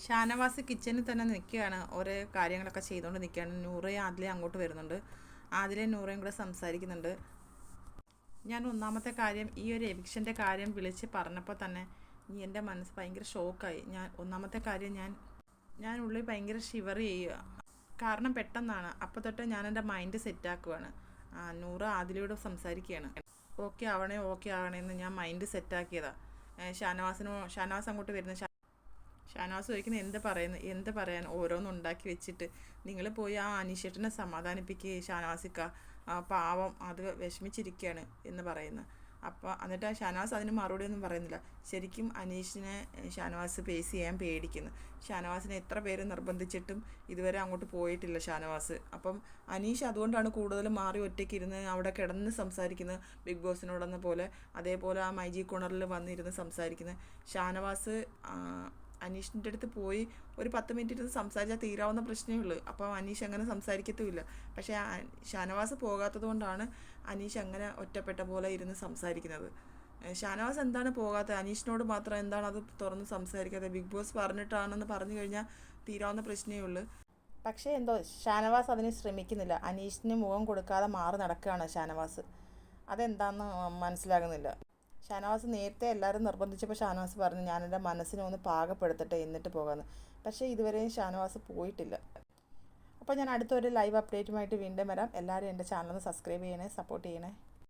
ഷാനവാസ് കിച്ചണിൽ തന്നെ നിൽക്കുകയാണ്. ഓരോ കാര്യങ്ങളൊക്കെ ചെയ്തുകൊണ്ട് നിൽക്കുകയാണ്. നൂറയും ആദിലയും അങ്ങോട്ട് വരുന്നുണ്ട്. ആദിലയും നൂറയും കൂടെ സംസാരിക്കുന്നുണ്ട്. ഞാൻ ഒന്നാമത്തെ കാര്യം ഈ ഒരു എവിക്ഷൻ്റെ കാര്യം വിളിച്ച് പറഞ്ഞപ്പോൾ തന്നെ എൻ്റെ മനസ്സ് ഭയങ്കര ഷോക്കായി. ഒന്നാമത്തെ കാര്യം ഞാൻ ഉള്ളിൽ ഭയങ്കര ഷിവർ ചെയ്യുക. കാരണം പെട്ടെന്നാണ്. അപ്പോൾ തൊട്ട് ഞാൻ എൻ്റെ മൈൻഡ് സെറ്റാക്കുവാണ്. നൂറ് ആദിലയോട് സംസാരിക്കുകയാണ്. ഓക്കെ ആവണേ എന്ന് ഞാൻ മൈൻഡ് സെറ്റാക്കിയതാണ്. ഷാനവാസ് അങ്ങോട്ട് വരുന്ന ഷാനവാസ് ചോദിക്കുന്നത് എന്ത് പറയാൻ ഓരോന്നും ഉണ്ടാക്കി വെച്ചിട്ട് നിങ്ങൾ പോയി ആ അനീഷേട്ടനെ സമാധാനിപ്പിക്കുക. ഷാനവാസിക്ക പാവം അത് വിഷമിച്ചിരിക്കുകയാണ് എന്ന് പറയുന്നത്. എന്നിട്ട് ഷാനവാസ് അതിന് മറുപടി ഒന്നും പറയുന്നില്ല. ശരിക്കും അനീഷിനെ ഷാനവാസ് ഫേസ് ചെയ്യാൻ പേടിക്കുന്നു. ഷാനവാസിനെ എത്ര പേര് നിർബന്ധിച്ചിട്ടും ഇതുവരെ അങ്ങോട്ട് പോയിട്ടില്ല ഷാനവാസ്. അപ്പം അനീഷ് അതുകൊണ്ടാണ് കൂടുതലും മാറി ഒറ്റയ്ക്ക് ഇരുന്ന് അവിടെ കിടന്ന് സംസാരിക്കുന്നത്. ബിഗ് ബോസിനോടെന്ന പോലെ അതേപോലെ ആ മൈജി കോണറിൽ വന്നിരുന്ന് സംസാരിക്കുന്നത്. ഷാനവാസ് അനീഷിൻ്റെ അടുത്ത് പോയി ഒരു 10 മിനിറ്റ് ഇരുന്ന് സംസാരിച്ചാൽ തീരാവുന്ന പ്രശ്നമേ ഉള്ളൂ. അപ്പോൾ അനീഷ് അങ്ങനെ സംസാരിക്കത്തുമില്ല. പക്ഷേ ഷാനവാസ് പോകാത്തത് കൊണ്ടാണ് അനീഷ് അങ്ങനെ ഒറ്റപ്പെട്ട പോലെ ഇരുന്ന് സംസാരിക്കുന്നത്. ഷാനവാസ് എന്താണ് പോകാത്തത്? അനീഷിനോട് മാത്രം എന്താണ് അത് തുറന്ന് സംസാരിക്കാത്തത്? ബിഗ് ബോസ് പറഞ്ഞിട്ടാണെന്ന് പറഞ്ഞു കഴിഞ്ഞാൽ തീരാവുന്ന പ്രശ്നമേ ഉള്ളൂ. പക്ഷേ എന്തോ ഷാനവാസ് അതിന് ശ്രമിക്കുന്നില്ല. അനീഷിന് മുഖം കൊടുക്കാതെ മാറി നടക്കുകയാണ് ഷാനവാസ്. അതെന്താണെന്ന് മനസ്സിലാകുന്നില്ല. ഷാനവാസ് നേരത്തെ എല്ലാവരും നിർബന്ധിച്ചപ്പോൾ ഷാനവാസ് പറഞ്ഞു ഞാൻ എൻ്റെ മനസ്സിനെ ഒന്ന് പാകപ്പെടുത്തട്ടെ എന്നിട്ട് പോകാമെന്ന്. പക്ഷേ ഇതുവരെയും ഷാനവാസ് പോയിട്ടില്ല. അപ്പോൾ ഞാൻ അടുത്തൊരു ലൈവ് അപ്ഡേറ്റുമായിട്ട് വീണ്ടും വരാം. എല്ലാവരും എൻ്റെ ചാനൽ ഒന്ന് സബ്സ്ക്രൈബ് ചെയ്യണേ, സപ്പോർട്ട് ചെയ്യണേ.